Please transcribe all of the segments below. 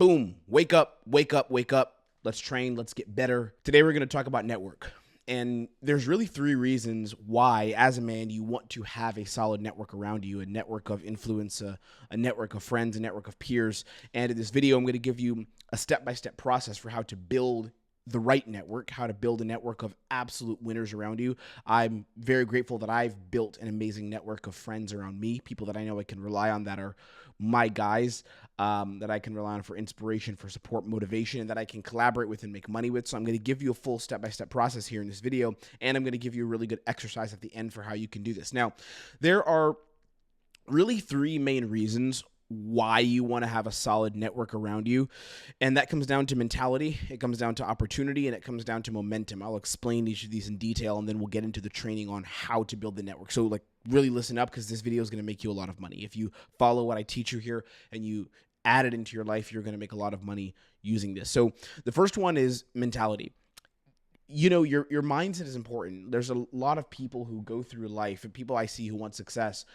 Boom. Wake up, wake up, wake up. Let's train. Let's get better. Today, we're going to talk about network. And there's really 3 reasons why, as a man, you want to have a solid network around you, a network of influence, a network of friends, a network of peers. And in this video, I'm going to give you a step-by-step process for how to build the right network, how to build a network of absolute winners around you. I'm very grateful that I've built an amazing network of friends around me, people that I know I can rely on, that are my guys, that I can rely on for inspiration, for support, motivation, and that I can collaborate with and make money with. So I'm going to give you a full step-by-step process here in this video, and I'm going to give you a really good exercise at the end for how you can do this. Now, there are really 3 main reasons why you want to have a solid network around you. And that comes down to mentality, it comes down to opportunity, and it comes down to momentum. I'll explain each of these in detail, and then we'll get into the training on how to build the network. So really listen up, because this video is going to make you a lot of money. If you follow what I teach you here and you add it into your life, you're going to make a lot of money using this. So the first one is mentality. You know, your mindset is important. There's a lot of people who go through life, and people I see who want success.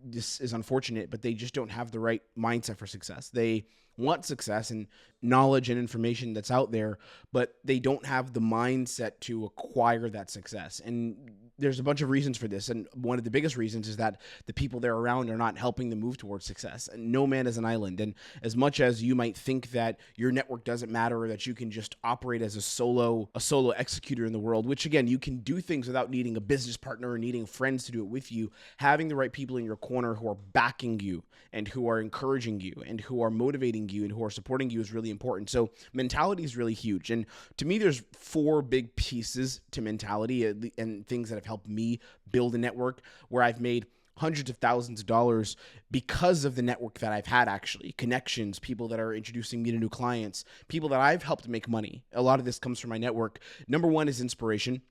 This is unfortunate, but they just don't have the right mindset for success. They want success and knowledge and information that's out there, but they don't have the mindset to acquire that success. And there's a bunch of reasons for this. And one of the biggest reasons is that the people they're around are not helping them move towards success. And no man is an island. And as much as you might think that your network doesn't matter, or that you can just operate as a solo executor in the world, which again, you can do things without needing a business partner or needing friends to do it with you. Having the right people in your corner who are backing you and who are encouraging you and who are motivating you and who are supporting you is really important. So mentality is really huge. And to me, there's 4 big pieces to mentality and things that have helped me build a network where I've made hundreds of thousands of dollars because of the network that I've had, actually. Connections, people that are introducing me to new clients, people that I've helped make money. A lot of this comes from my network. Number 1 is inspiration.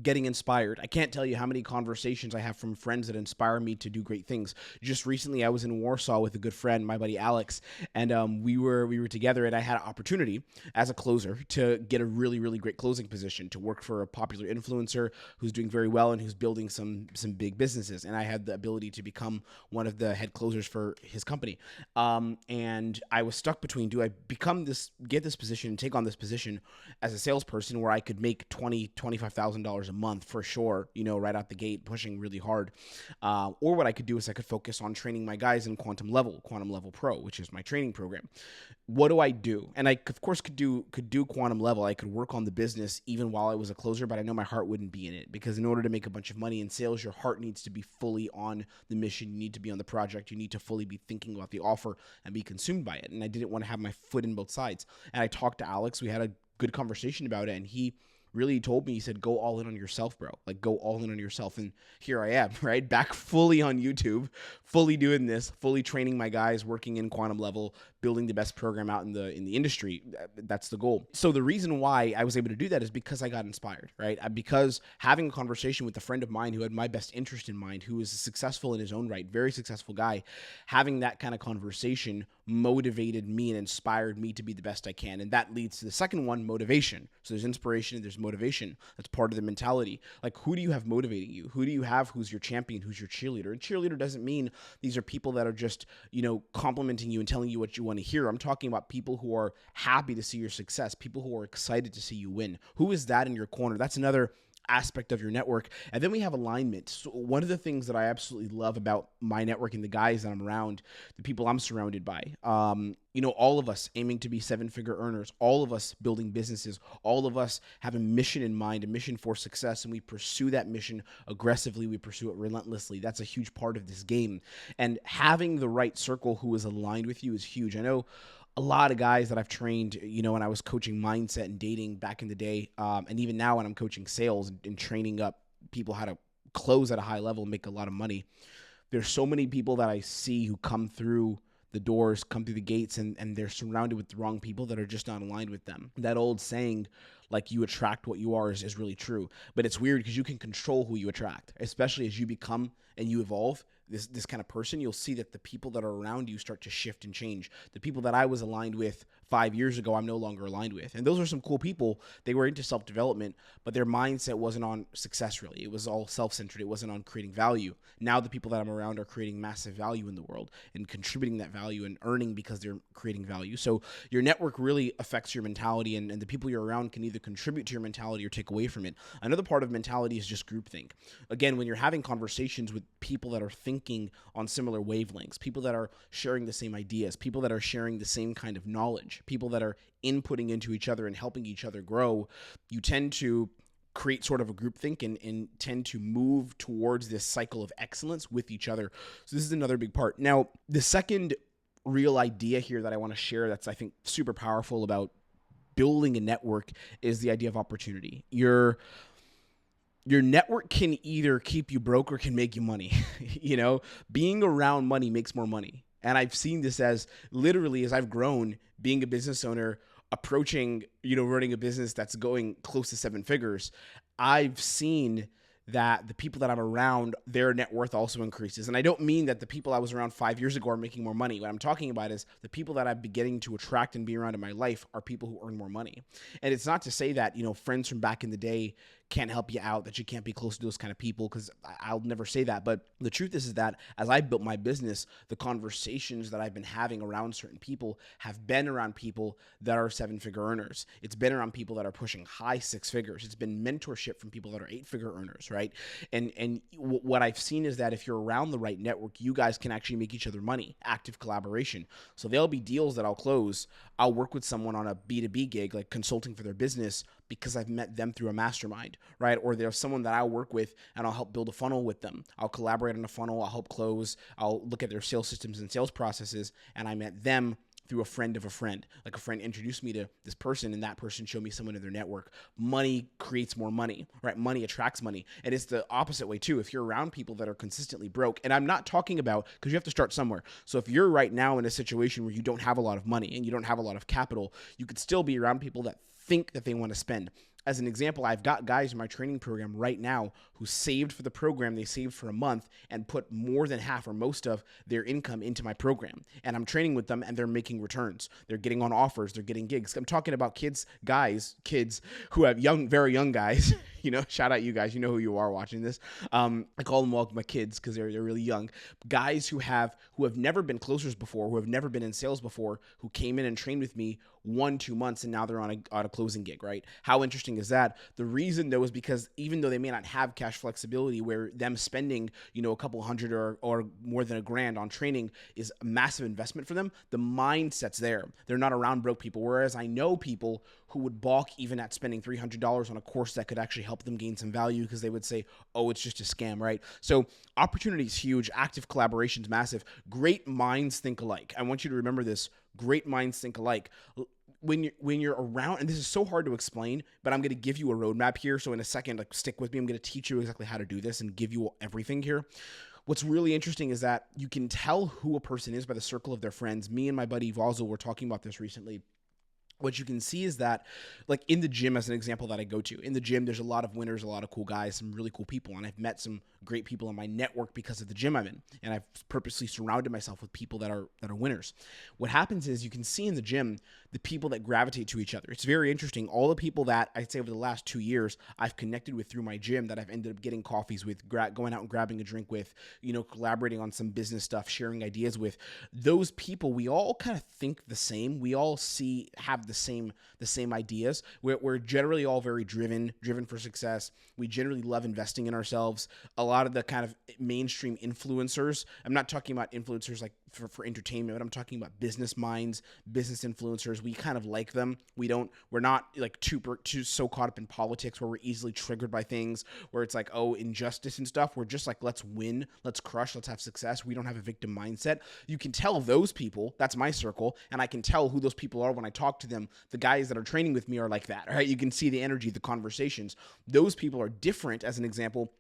Getting inspired. I can't tell you how many conversations I have from friends that inspire me to do great things. Just recently, I was in Warsaw with a good friend, my buddy Alex, and we were together, and I had an opportunity as a closer to get a really, really great closing position, to work for a popular influencer who's doing very well and who's building some big businesses. And I had the ability to become one of the head closers for his company. And I was stuck between, do I get this position and take on this position as a salesperson where I could make $25,000 a month for sure, right out the gate, pushing really hard. Or what I could do is I could focus on training my guys in Quantum Level Pro, which is my training program. What do I do? And I, of course, could do Quantum Level. I could work on the business even while I was a closer, but I know my heart wouldn't be in it, because in order to make a bunch of money in sales, your heart needs to be fully on the mission. You need to be on the project. You need to fully be thinking about the offer and be consumed by it. And I didn't want to have my foot in both sides. And I talked to Alex. We had a good conversation about it, and he really told me, he said, go all in on yourself, bro. Go all in on yourself. And here I am, right? Back fully on YouTube, fully doing this, fully training my guys, working in Quantum Level, building the best program out in the industry. That's the goal. So the reason why I was able to do that is because I got inspired, right? Because having a conversation with a friend of mine who had my best interest in mind, who is successful in his own right, very successful guy, having that kind of conversation motivated me and inspired me to be the best I can. And that leads to the second one, motivation. So there's inspiration and there's motivation. That's part of the mentality. Who do you have motivating you? Who do you have who's your champion, who's your cheerleader? And cheerleader doesn't mean these are people that are just, complimenting you and telling you what you want to hear. I'm talking about people who are happy to see your success, people who are excited to see you win. Who is that in your corner? That's another aspect of your network. And then we have alignment. So one of the things that I absolutely love about my network and the guys that I'm around, the people I'm surrounded by, all of us aiming to be 7-figure earners, all of us building businesses, all of us have a mission in mind, a mission for success, and we pursue that mission aggressively. We pursue it relentlessly. That's a huge part of this game. And having the right circle who is aligned with you is huge. I know a lot of guys that I've trained, when I was coaching mindset and dating back in the day, and even now when I'm coaching sales and training up people how to close at a high level and make a lot of money. There's so many people that I see who come through the doors, come through the gates, and they're surrounded with the wrong people that are just not aligned with them. That old saying, you attract what you are, is really true. But it's weird because you can control who you attract, especially as you become and you evolve. This kind of person, you'll see that the people that are around you start to shift and change. The people that I was aligned with 5 years ago I'm no longer aligned with. And those are some cool people. They were into self-development, but their mindset wasn't on success really. It was all self-centered. It wasn't on creating value. Now the people that I'm around are creating massive value in the world and contributing that value and earning because they're creating value. So your network really affects your mentality, and the people you're around can either contribute to your mentality or take away from it. Another part of mentality is just groupthink. Again, when you're having conversations with people that are thinking on similar wavelengths, people that are sharing the same ideas, people that are sharing the same kind of knowledge, people that are inputting into each other and helping each other grow, you tend to create sort of a groupthink and tend to move towards this cycle of excellence with each other. So this is another big part. Now, the second real idea here that I want to share that's, I think, super powerful about building a network is the idea of opportunity. Your network can either keep you broke or can make you money. Being around money makes more money. And I've seen this as literally as I've grown, being a business owner, approaching, running a business that's going close to 7 figures. I've seen that the people that I'm around, their net worth also increases. And I don't mean that the people I was around 5 years ago are making more money. What I'm talking about is the people that I've been getting to attract and be around in my life are people who earn more money. And it's not to say that, friends from back in the day can't help you out, that you can't be close to those kind of people, because I'll never say that. But the truth is that as I built my business, the conversations that I've been having around certain people have been around people that are 7-figure earners. It's been around people that are pushing high 6 figures. It's been mentorship from people that are 8-figure earners, right? And what I've seen is that if you're around the right network, you guys can actually make each other money, active collaboration. So there'll be deals that I'll close. I'll work with someone on a B2B gig, like consulting for their business, because I've met them through a mastermind, right? Or there's someone that I'll work with and I'll help build a funnel with them. I'll collaborate on a funnel. I'll help close. I'll look at their sales systems and sales processes. And I met them through a friend of a friend. Like a friend introduced me to this person and that person showed me someone in their network. Money creates more money, right? Money attracts money. And it's the opposite way too. If you're around people that are consistently broke, and I'm not talking about, because you have to start somewhere. So if you're right now in a situation where you don't have a lot of money and you don't have a lot of capital, you could still be around people that think that they want to spend. As an example, I've got guys in my training program right now who saved for the program. They saved for a month and put more than half or most of their income into my program. And I'm training with them and they're making returns. They're getting on offers. They're getting gigs. I'm talking about kids who have very young guys, shout out you guys. You know who you are watching this. I call them all my kids because they're really young. Guys who have never been closers before, who have never been in sales before, who came in and trained with me 1-2 months and now they're on a closing gig, right? How interesting is that? The reason though is because even though they may not have cash flexibility, where them spending, a couple hundred or more than $1,000 on training is a massive investment for them, the mindset's there. They're not around broke people. Whereas I know people who would balk even at spending $300 on a course that could actually help them gain some value because they would say, oh, it's just a scam, right? So opportunity is huge. Active collaboration is massive. Great minds think alike. I want you to remember this. Great minds think alike. When you're around, and this is so hard to explain, but I'm going to give you a roadmap here. So in a second, stick with me. I'm going to teach you exactly how to do this and give you everything here. What's really interesting is that you can tell who a person is by the circle of their friends. Me and my buddy Vazel were talking about this recently. What you can see is that, like in the gym, as an example that I go to, in the gym, there's a lot of winners, a lot of cool guys, some really cool people. And I've met some great people in my network because of the gym I'm in. And I've purposely surrounded myself with people that are winners. What happens is you can see in the gym the people that gravitate to each other. It's very interesting. All the people that I'd say over the last 2 years I've connected with through my gym, that I've ended up getting coffees with, going out and grabbing a drink with, collaborating on some business stuff, sharing ideas with, those people, we all kind of think the same. We all have the same ideas. We're generally all very driven for success. We generally love investing in ourselves. A lot of the kind of mainstream influencers, I'm not talking about influencers like for entertainment, but I'm talking about business minds, business influencers. We kind of like them. We're not like too so caught up in politics where we're easily triggered by things where it's like, oh, injustice and stuff. We're just like, let's win, let's crush, let's have success. We don't have a victim mindset. You can tell those people, that's my circle, and I can tell who those people are when I talk to them. The guys that are training with me are like that, right? You can see the energy, the conversations. Those people are different, as an example,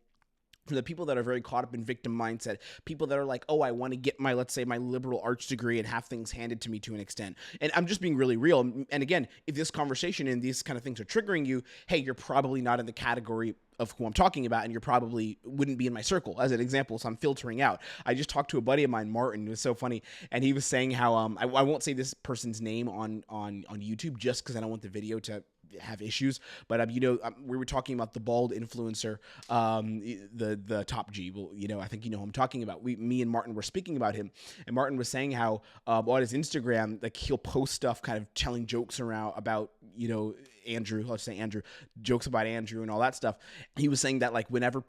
from the people that are very caught up in victim mindset, people that are like, oh, I want to get let's say my liberal arts degree and have things handed to me to an extent. And I'm just being really real. And again, if this conversation and these kind of things are triggering you, hey, you're probably not in the category of who I'm talking about, and you're probably wouldn't be in my circle as an example. So I'm filtering out. I just talked to a buddy of mine, Martin. It was so funny, and he was saying how I won't say this person's name on YouTube just because I don't want the video to have issues, but we were talking about the bald influencer, the top G. Well, I think who I'm talking about. Me and Martin were speaking about him, and Martin was saying how on his Instagram, like, he'll post stuff kind of telling jokes around about Andrew, let's say Andrew, jokes about Andrew and all that stuff. He was saying that, like, whenever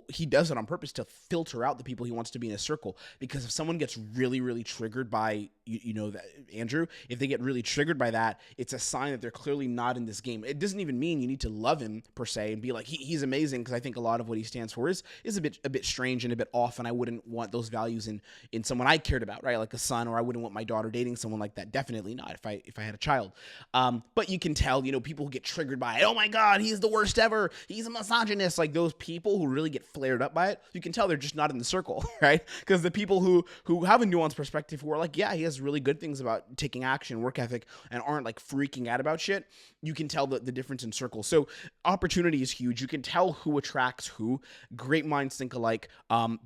he does it on purpose to filter out the people he wants to be in a circle, because if someone gets really, really triggered by, that Andrew, if they get really triggered by that, it's a sign that they're clearly not in this game. It doesn't even mean you need to love him per se and be like, he's amazing, because I think a lot of what he stands for is a bit strange and a bit off, and I wouldn't want those values in someone I cared about, right? Like a son, or I wouldn't want my daughter dating someone like that. Definitely not if I had a child. But you can tell, people who get triggered by it, oh my God, he's the worst ever, he's a misogynist, like those people who really get flared up by it, you can tell they're just not in the circle, right? Because the people who have a nuanced perspective, who are like, yeah, he has really good things about taking action, work ethic, and aren't like freaking out about shit, you can tell the difference in circles. So opportunity is huge. You can tell who attracts who. Great minds think alike.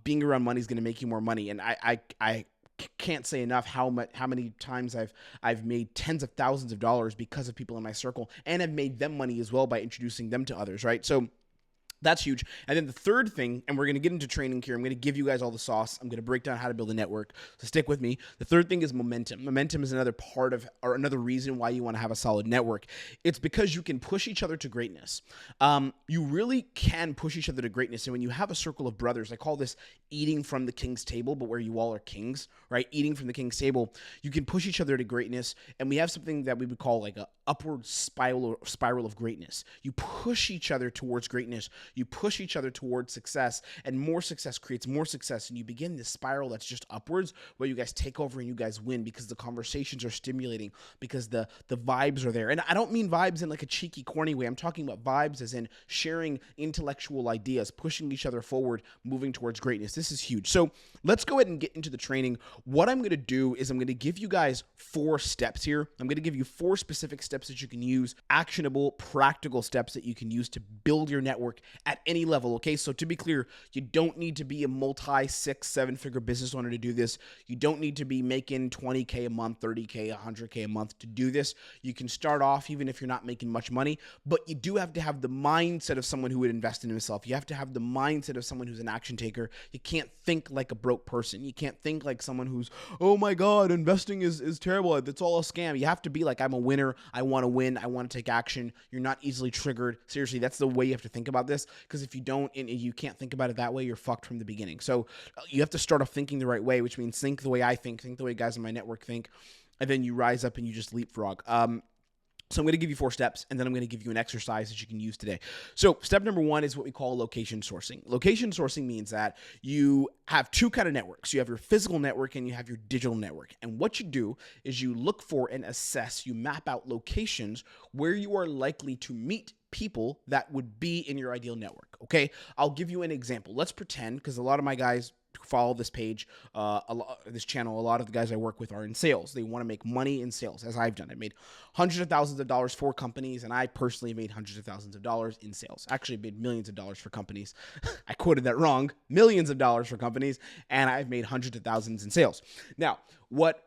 Being around money is going to make you more money, and I can't say enough how many times I've made tens of thousands of dollars because of people in my circle, and I've made them money as well by introducing them to others, right? So that's huge. And then the third thing, and we're going to get into training here. I'm going to give you guys all the sauce. I'm going to break down how to build a network. So stick with me. The third thing is momentum. Momentum is another part of, or another reason why you want to have a solid network. It's because you can push each other to greatness. You really can push each other to greatness. And when you have a circle of brothers, I call this eating from the king's table, but where you all are kings, right? Eating from the king's table, you can push each other to greatness. And we have something that we would call like a upward spiral of greatness. You push each other towards greatness. You push each other towards success, and more success creates more success, and you begin this spiral that's just upwards, where you guys take over and you guys win because the conversations are stimulating, because the vibes are there. And I don't mean vibes in like a cheeky, corny way. I'm talking about vibes as in sharing intellectual ideas, pushing each other forward, moving towards greatness. This is huge. So let's go ahead and get into the training. What I'm going to do is I'm going to give you guys 4 steps here. I'm going to give you 4 specific steps that you can use, actionable, practical steps that you can use to build your network at any level, okay? So to be clear, you don't need to be a multi-6, 7-figure business owner to do this. You don't need to be making $20K a month, $30K, $100K a month to do this. You can start off even if you're not making much money, but you do have to have the mindset of someone who would invest in himself. You have to have the mindset of someone who's an action taker. You can't think like a broke person. You can't think like someone who's, oh my God, investing is terrible. It's all a scam. You have to be like, I'm a winner. I want to win. I want to take action. You're not easily triggered. Seriously, that's the way you have to think about this, because if you don't and you can't think about it that way, you're fucked from the beginning. So you have to start off thinking the right way, which means think the way I think the way guys in my network think, and then you rise up and you just leapfrog. So I'm going to give you 4 steps, and then I'm going to give you an exercise that you can use today. So step number 1 is what we call location sourcing. Location sourcing means that you have 2 kind of networks. You have your physical network and you have your digital network. And what you do is you look for and assess, you map out locations where you are likely to meet people that would be in your ideal network, okay? I'll give you an example. Let's pretend, because a lot of my guys who follow this page, this channel, a lot of the guys I work with are in sales. They want to make money in sales, as I've done. I made hundreds of thousands of dollars for companies, and I personally made hundreds of thousands of dollars in sales. Actually, I made millions of dollars for companies. I quoted that wrong. Millions of dollars for companies, and I've made hundreds of thousands in sales. Now, what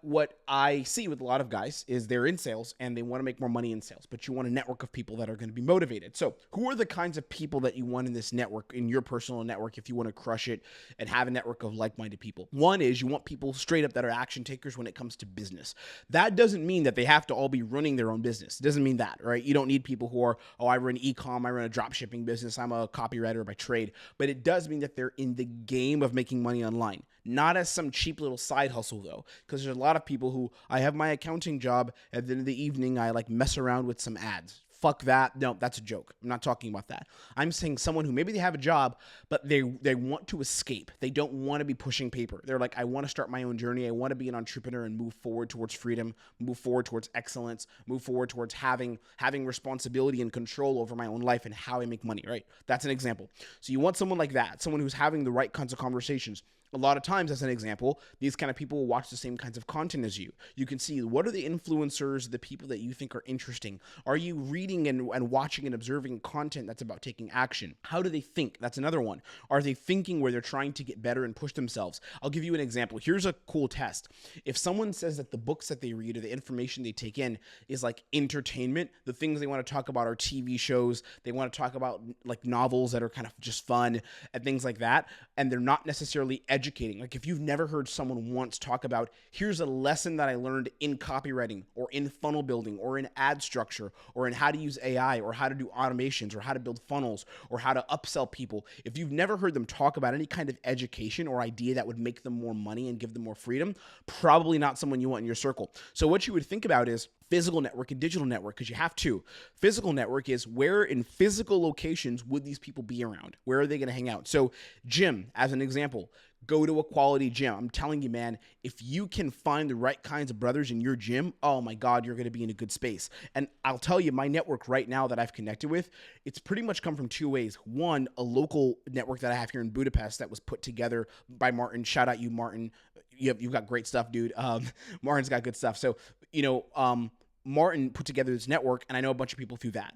I see with a lot of guys is they're in sales and they want to make more money in sales, but you want a network of people that are going to be motivated. So who are the kinds of people that you want in this network, in your personal network, if you want to crush it and have a network of like-minded people? One is you want people straight up that are action takers when it comes to business. That doesn't mean that they have to all be running their own business. It doesn't mean that, right? You don't need people who are, oh, I run ecomm, I run a drop shipping business, I'm a copywriter by trade. But it does mean that they're in the game of making money online. Not as some cheap little side hustle though, because there's a lot of people who, I have my accounting job, at the end of the evening I like mess around with some ads. Fuck that. No, that's a joke. I'm not talking about that. I'm saying someone who maybe they have a job, but they want to escape. They don't want to be pushing paper. They're like, I want to start my own journey. I want to be an entrepreneur and move forward towards freedom, move forward towards excellence, move forward towards having responsibility and control over my own life and how I make money, right? That's an example. So you want someone like that, someone who's having the right kinds of conversations. A lot of times, as an example, these kind of people will watch the same kinds of content as you. You can see what are the influencers, the people that you think are interesting. Are you reading and watching and observing content that's about taking action? How do they think? That's another one. Are they thinking where they're trying to get better and push themselves? I'll give you an example. Here's a cool test. If someone says that the books that they read or the information they take in is like entertainment, the things they want to talk about are TV shows, they want to talk about like novels that are kind of just fun and things like that, and they're not necessarily educating. Like if you've never heard someone once talk about, here's a lesson that I learned in copywriting or in funnel building or in ad structure or in how to use AI or how to do automations or how to build funnels or how to upsell people. If you've never heard them talk about any kind of education or idea that would make them more money and give them more freedom, probably not someone you want in your circle. So what you would think about is physical network and digital network, because you have to. Physical network is where in physical locations would these people be around? Where are they going to hang out? So gym, as an example, go to a quality gym. I'm telling you, man, if you can find the right kinds of brothers in your gym, oh my God, you're going to be in a good space. And I'll tell you, my network right now that I've connected with, it's pretty much come from two ways. One, a local network that I have here in Budapest that was put together by Martin. Shout out you, Martin. You've got great stuff, dude. Martin's got good stuff. So, Martin put together this network, and I know a bunch of people through that.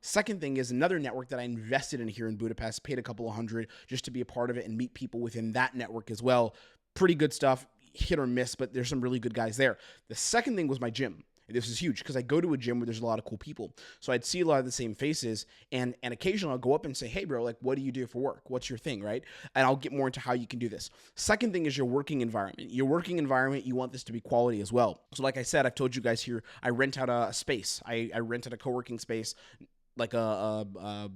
Second thing is another network that I invested in here in Budapest, paid a couple of $100 just to be a part of it and meet people within that network as well. Pretty good stuff, hit or miss, but there's some really good guys there. The second thing was my gym. This is huge because I go to a gym where there's a lot of cool people. So I'd see a lot of the same faces, and occasionally I'll go up and say, hey bro, like what do you do for work? What's your thing, right? And I'll get more into how you can do this. Second thing is your working environment. Your working environment, you want this to be quality as well. So like I said, I've told you guys here, I rent out a space. I rented a co-working space, like a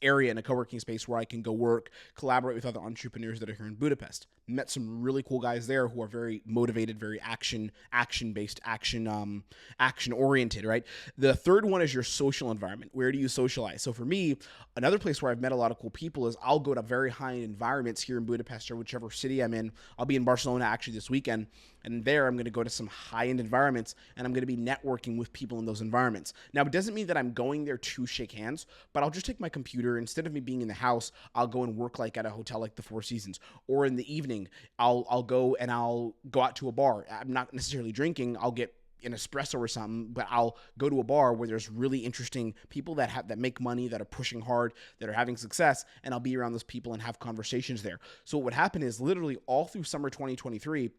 area in a co-working space where I can go work, collaborate with other entrepreneurs that are here in Budapest. Met some really cool guys there who are very motivated, very action-based, action-oriented, right? The third one is your social environment. Where do you socialize? So for me, another place where I've met a lot of cool people is I'll go to very high-end environments here in Budapest or whichever city I'm in. I'll be in Barcelona actually this weekend, and there I'm going to go to some high-end environments, and I'm going to be networking with people in those environments. Now, it doesn't mean that I'm going there to shake hands, but I'll just take my computer. Instead of me being in the house, I'll go and work like at a hotel like the Four Seasons. Or in the evening, I'll go out to a bar. I'm not necessarily drinking. I'll get an espresso or something, but I'll go to a bar where there's really interesting people that make money, that are pushing hard, that are having success, and I'll be around those people and have conversations there. So what would happen is literally all through summer 2023,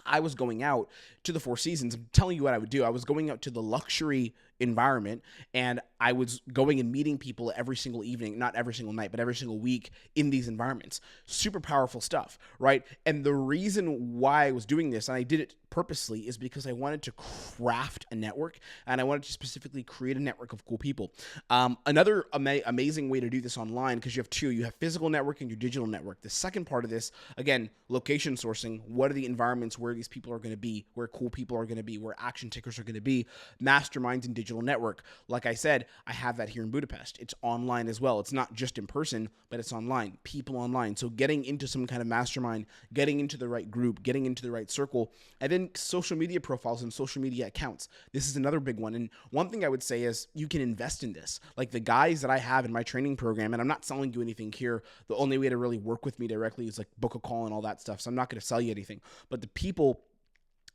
I was going out to the Four Seasons. I'm telling you what I would do. I was going out to the luxury environment, and I was going and meeting people every single evening, not every single night, but every single week in these environments. Super powerful stuff, right? And the reason why I was doing this, and I did it purposely, is because I wanted to craft a network, and I wanted to specifically create a network of cool people. Another amazing way to do this online, because you have two. You have physical network and your digital network. The second part of this, again, location sourcing. What are the environments where these people are going to be, where cool people are going to be, where action takers are going to be, masterminds and digital network. Like I said, I have that here in Budapest. It's online as well. It's not just in person, but it's online, people online. So getting into some kind of mastermind, getting into the right group, getting into the right circle, and then social media profiles and social media accounts. This is another big one. And one thing I would say is you can invest in this. Like the guys that I have in my training program, and I'm not selling you anything here. The only way to really work with me directly is like book a call and all that stuff. So I'm not going to sell you anything. But the people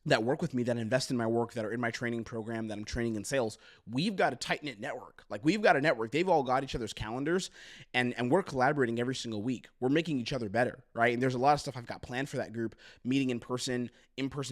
that work with me, that invest in my work, that are in my training program, that I'm training in sales, we've got a tight-knit network. Like we've got a network. They've all got each other's calendars, and we're collaborating every single week. We're making each other better, right? And there's a lot of stuff I've got planned for that group, meeting in person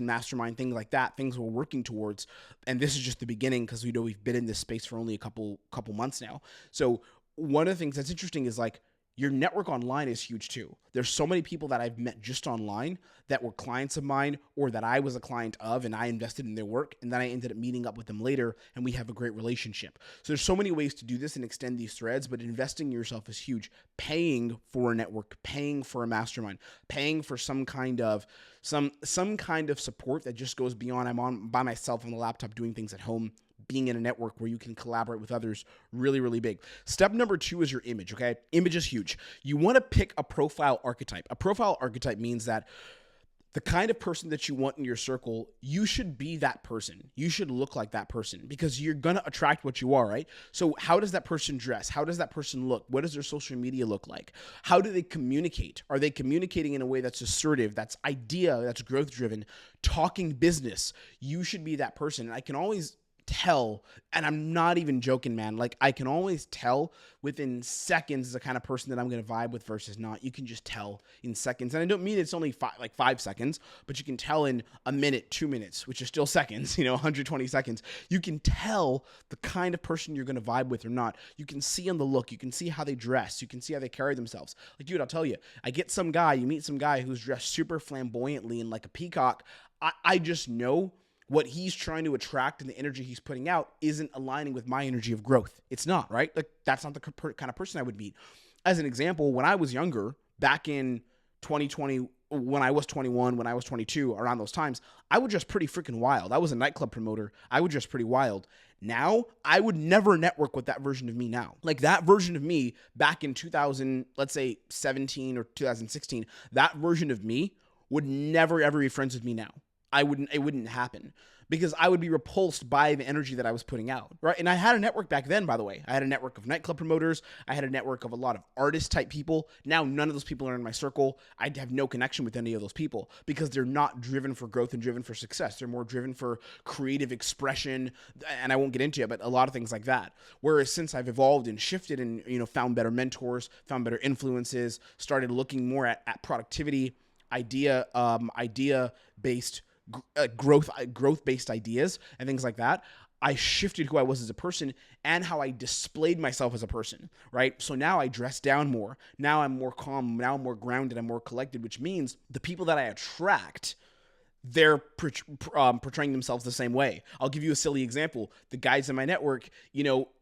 mastermind, things like that, things we're working towards. And this is just the beginning because we know we've been in this space for only a couple months now. So one of the things that's interesting is like, your network online is huge too. There's so many people that I've met just online that were clients of mine or that I was a client of and I invested in their work and then I ended up meeting up with them later and we have a great relationship. So there's so many ways to do this and extend these threads, but investing in yourself is huge. Paying for a network, paying for a mastermind, paying for some kind of support that just goes beyond I'm on by myself on the laptop doing things at home. Being in a network where you can collaborate with others, really, really big. Step number 2 is your image, okay? Image is huge. You want to pick a profile archetype. A profile archetype means that the kind of person that you want in your circle, you should be that person. You should look like that person because you're going to attract what you are, right? So how does that person dress? How does that person look? What does their social media look like? How do they communicate? Are they communicating in a way that's assertive, that's that's growth driven, talking business? You should be that person. And I can always tell, and I'm not even joking, man. Like, I can always tell within seconds the kind of person that I'm going to vibe with versus not. You can just tell in seconds. And I don't mean it's only 5 seconds, but you can tell in a minute, 2 minutes, which is still seconds, 120 seconds. You can tell the kind of person you're going to vibe with or not. You can see on the look. You can see how they dress. You can see how they carry themselves. Like, dude, I'll tell you, you meet some guy who's dressed super flamboyantly and like a peacock. I just know what he's trying to attract and the energy he's putting out isn't aligning with my energy of growth. It's not, right? Like, that's not the kind of person I would meet. As an example, when I was younger, back in 2020, when I was 21, when I was 22, around those times, I would dress pretty freaking wild. I was a nightclub promoter. I would dress pretty wild. Now, I would never network with that version of me now. Like, that version of me back in 2000, let's say 17 or 2016, that version of me would never, ever be friends with me now. It wouldn't happen because I would be repulsed by the energy that I was putting out, right? And I had a network back then, by the way. I had a network of nightclub promoters. I had a network of a lot of artist type people. Now, none of those people are in my circle. I have no connection with any of those people because they're not driven for growth and driven for success. They're more driven for creative expression, and I won't get into it, but a lot of things like that. Whereas since I've evolved and shifted and, found better mentors, found better influences, started looking more at productivity, idea-based growth-based ideas and things like that, I shifted who I was as a person and how I displayed myself as a person, right? So now I dress down more. Now I'm more calm. Now I'm more grounded. I'm more collected, which means the people that I attract, they're portraying themselves the same way. I'll give you a silly example. The guys in my network,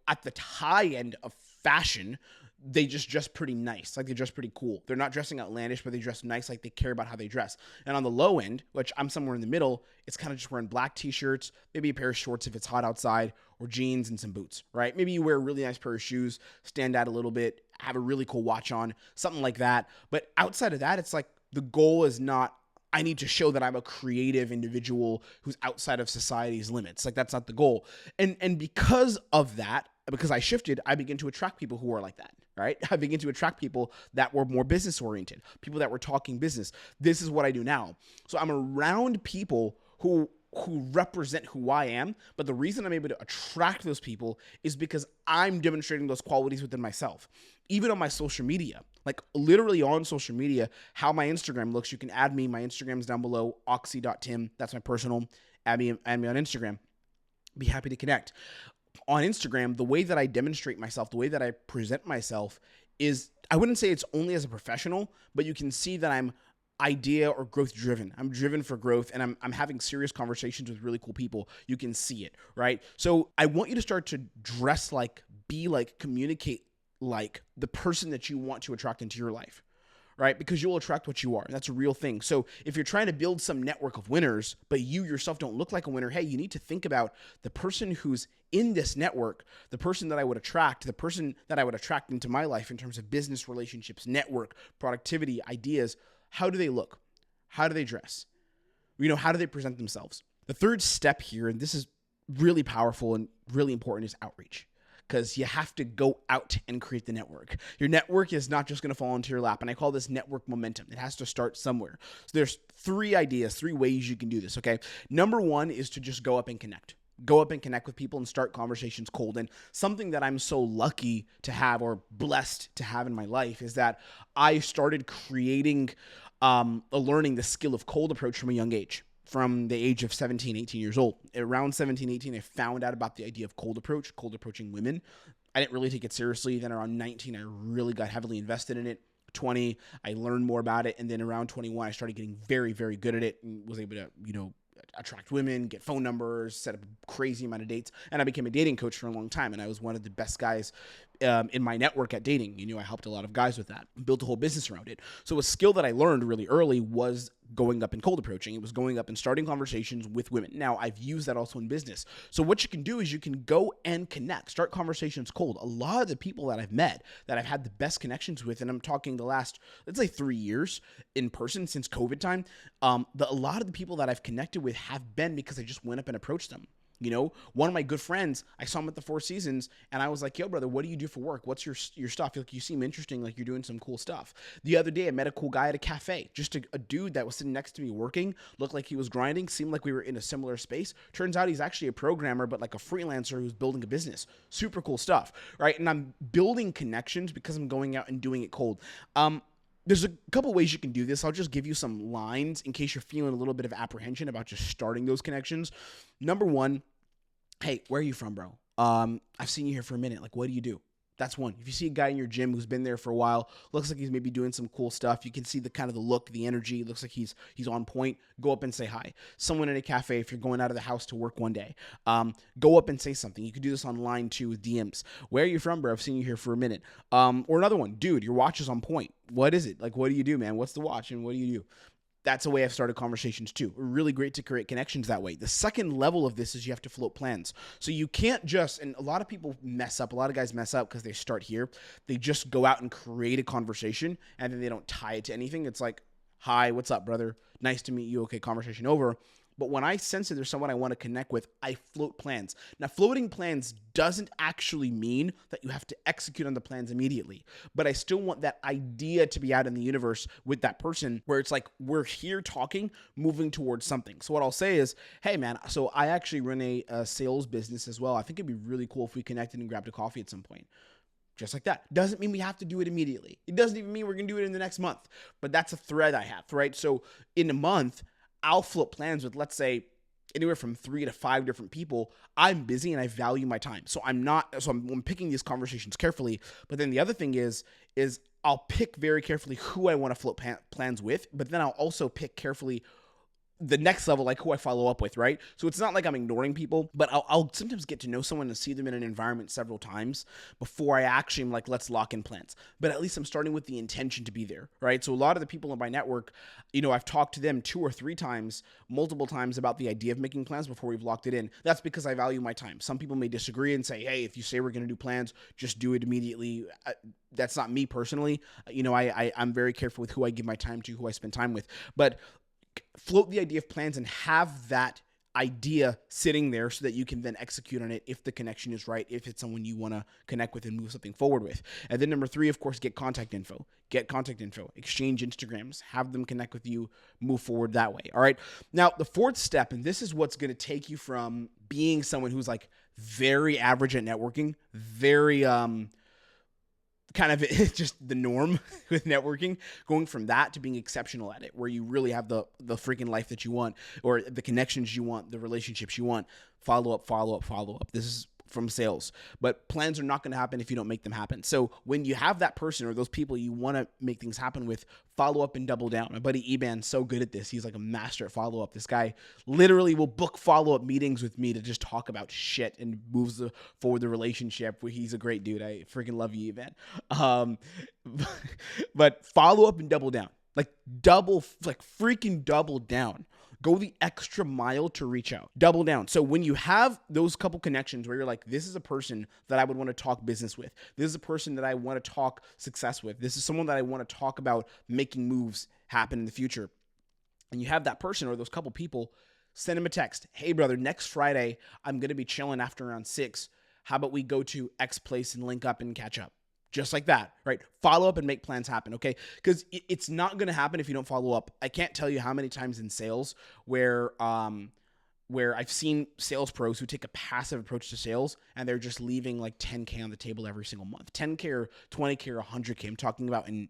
at the high end of fashion, they just dress pretty nice. Like, they dress pretty cool. They're not dressing outlandish, but they dress nice. Like, they care about how they dress. And on the low end, which I'm somewhere in the middle, it's kind of just wearing black t-shirts, maybe a pair of shorts if it's hot outside, or jeans and some boots, right? Maybe you wear a really nice pair of shoes, stand out a little bit, have a really cool watch on, something like that. But outside of that, it's like the goal is not, I need to show that I'm a creative individual who's outside of society's limits. Like, that's not the goal. And because of that, because I shifted, I began to attract people who are like that, right? I began to attract people that were more business oriented, people that were talking business. This is what I do now. So I'm around people who represent who I am. But the reason I'm able to attract those people is because I'm demonstrating those qualities within myself. Even on my social media, like literally on social media, how my Instagram looks, you can add me. My Instagram's down below, oxy.tim. That's my personal. Add me on Instagram. Be happy to connect. On Instagram, the way that I demonstrate myself, the way that I present myself is, I wouldn't say it's only as a professional, but you can see that I'm idea or growth driven. I'm driven for growth, and I'm having serious conversations with really cool people. You can see it, right? So I want you to start to dress like, be like, communicate like the person that you want to attract into your life, right? Because you'll attract what you are. And that's a real thing. So if you're trying to build some network of winners, but you yourself don't look like a winner, hey, you need to think about the person who's in this network, the person that I would attract, the person that I would attract into my life in terms of business relationships, network, productivity, ideas. How do they look? How do they dress? How do they present themselves? The third step here, and this is really powerful and really important, is outreach. Because you have to go out and create the network. Your network is not just going to fall into your lap. And I call this network momentum. It has to start somewhere. So there's 3 ways you can do this, okay? Number 1 is to just go up and connect. Go up and connect with people and start conversations cold. And something that I'm so lucky to have, or blessed to have in my life, is that I started creating, learning the skill of cold approach from a young age. From the age of 17, 18 years old. Around 17, 18, I found out about the idea of cold approaching women. I didn't really take it seriously. Then around 19, I really got heavily invested in it. 20, I learned more about it. And then around 21, I started getting very, very good at it and was able to, attract women, get phone numbers, set up a crazy amount of dates. And I became a dating coach for a long time. And I was one of the best guys in my network at dating. I helped a lot of guys with that, built a whole business around it. So a skill that I learned really early was going up and cold approaching. It was going up and starting conversations with women. Now, I've used that also in business. So what you can do is you can go and connect, start conversations cold. A lot of the people that I've met, that I've had the best connections with, and I'm talking the last, let's say 3 years in person since COVID time, a lot of the people that I've connected with have been because I just went up and approached them. One of my good friends, I saw him at the Four Seasons, and I was like, yo, brother, what do you do for work? What's your stuff? Like, you seem interesting, like you're doing some cool stuff. The other day, I met a cool guy at a cafe, just a dude that was sitting next to me working, looked like he was grinding, seemed like we were in a similar space. Turns out he's actually a programmer, but like a freelancer who's building a business. Super cool stuff, right? And I'm building connections because I'm going out and doing it cold. There's a couple ways you can do this. I'll just give you some lines in case you're feeling a little bit of apprehension about just starting those connections. Number one, hey, where are you from, bro? I've seen you here for a minute. Like, what do you do? That's one. If you see a guy in your gym who's been there for a while, looks like he's maybe doing some cool stuff. You can see the kind of the look, the energy. Looks like he's on point. Go up and say hi. Someone in a cafe, if you're going out of the house to work one day, go up and say something. You can do this online too with DMs. Where are you from, bro? I've seen you here for a minute. Or another one, dude, your watch is on point. What is it? Like, what do you do, man? What's the watch and what do you do? That's a way I've started conversations too. Really great to create connections that way. The second level of this is you have to float plans. So you can't just, and a lot of people mess up, a lot of guys mess up because they start here. They just go out and create a conversation and then they don't tie it to anything. It's like, hi, what's up, brother? Nice to meet you. Okay, conversation over. But when I sense that there's someone I want to connect with, I float plans. Now, floating plans doesn't actually mean that you have to execute on the plans immediately. But I still want that idea to be out in the universe with that person where it's like, we're here talking, moving towards something. So what I'll say is, hey, man, so I actually run a sales business as well. I think it'd be really cool if we connected and grabbed a coffee at some point. Just like that. Doesn't mean we have to do it immediately. It doesn't even mean we're going to do it in the next month. But that's a thread I have, right? So in a month, I'll float plans with, let's say, anywhere from 3 to 5 different people. I'm busy and I value my time. So I'm picking these conversations carefully. But then the other thing is I'll pick very carefully who I want to float plans with, but then I'll also pick carefully the next level, like who I follow up with, right? So it's not like I'm ignoring people, but I'll sometimes get to know someone and see them in an environment several times before I actually am like, let's lock in plans. But at least I'm starting with the intention to be there, right? So a lot of the people in my network, I've talked to them 2 or 3 times, multiple times about the idea of making plans before we've locked it in. That's because I value my time. Some people may disagree and say, hey, if you say we're going to do plans, just do it immediately. That's not me personally. I'm very careful with who I give my time to, who I spend time with. But float the idea of plans and have that idea sitting there so that you can then execute on it if the connection is right, if it's someone you want to connect with and move something forward with. And then number 3, of course, get contact info, exchange Instagrams, have them connect with you, move forward that way. All right. Now, the 4th step, and this is what's going to take you from being someone who's like very average at networking, very, kind of just the norm with networking, going from that to being exceptional at it, where you really have the freaking life that you want, or the connections you want, the relationships you want. Follow up. This is from sales, but plans are not going to happen if you don't make them happen. So when you have that person or those people you want to make things happen with, follow up and double down. My buddy Eban's so good at this. He's like a master at follow up. This guy literally will book follow up meetings with me to just talk about shit and moves forward the relationship. He's a great dude. I freaking love you, Eban. But follow up and double down, freaking double down. Go the extra mile to reach out. Double down. So when you have those couple connections where you're like, this is a person that I would want to talk business with. This is a person that I want to talk success with. This is someone that I want to talk about making moves happen in the future. And you have that person or those couple people, send them a text. Hey, brother, next Friday, I'm going to be chilling after around 6. How about we go to X place and link up and catch up? Just like that, right? Follow up and make plans happen, okay? Because it's not going to happen if you don't follow up. I can't tell you how many times in sales where I've seen sales pros who take a passive approach to sales and they're just leaving like 10K on the table every single month. 10K or 20K or 100K. I'm talking about in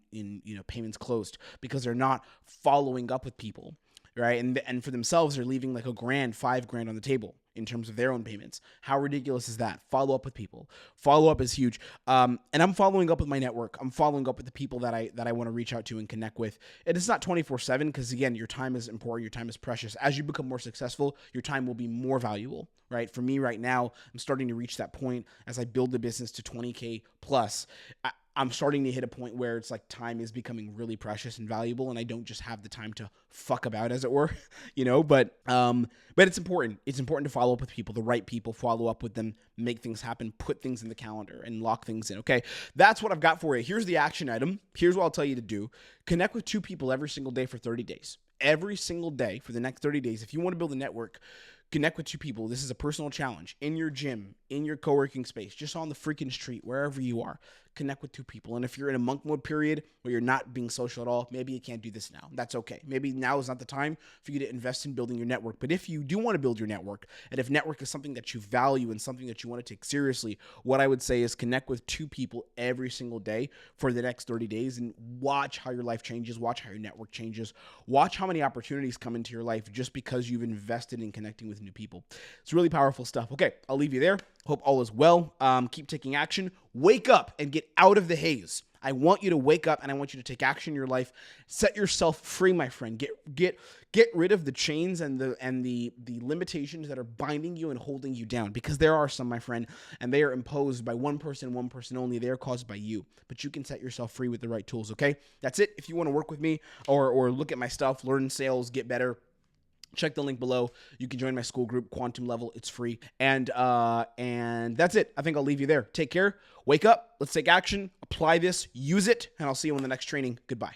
payments closed, because they're not following up with people, right? And for themselves, they're leaving like $1,000, $5,000 on the table. in terms of their own payments. How ridiculous is that? Follow up with people. Follow up is huge. And I'm following up with my network. I'm following up with the people that I want to reach out to and connect with. And it's not 24/7 because, again, your time is important. Your time is precious. As you become more successful, your time will be more valuable, right? For me right now, I'm starting to reach that point as I build the business to 20K plus. I'm starting to hit a point where it's like time is becoming really precious and valuable, and I don't just have the time to fuck about, as it were, but it's important. It's important to follow up with people, the right people, follow up with them, make things happen, put things in the calendar and lock things in. Okay. That's what I've got for you. Here's the action item. Here's what I'll tell you to do. Connect with 2 people every single day for 30 days. Every single day for the next 30 days. If you want to build a network, connect with 2 people. This is a personal challenge in your gym, in your co-working space, just on the freaking street, wherever you are. Connect with 2 people. And if you're in a monk mode period where you're not being social at all, maybe you can't do this now. That's okay. Maybe now is not the time for you to invest in building your network. But if you do want to build your network, and if network is something that you value and something that you want to take seriously, what I would say is connect with 2 people every single day for the next 30 days and watch how your life changes, watch how your network changes, watch how many opportunities come into your life just because you've invested in connecting with new people. It's really powerful stuff. Okay, I'll leave you there. Hope all is well. Keep taking action. Wake up and get out of the haze. I want you to wake up and I want you to take action in your life. Set yourself free, my friend. Get rid of the chains and the limitations that are binding you and holding you down, because there are some, my friend, and they are imposed by one person only. They are caused by you, but you can set yourself free with the right tools. Okay, that's it. If you want to work with me or look at my stuff, learn sales, get better, check the link below. You can join my school group, Quantum Level. It's free. And that's it. I think I'll leave you there. Take care. Wake up. Let's take action. Apply this. Use it. And I'll see you in the next training. Goodbye.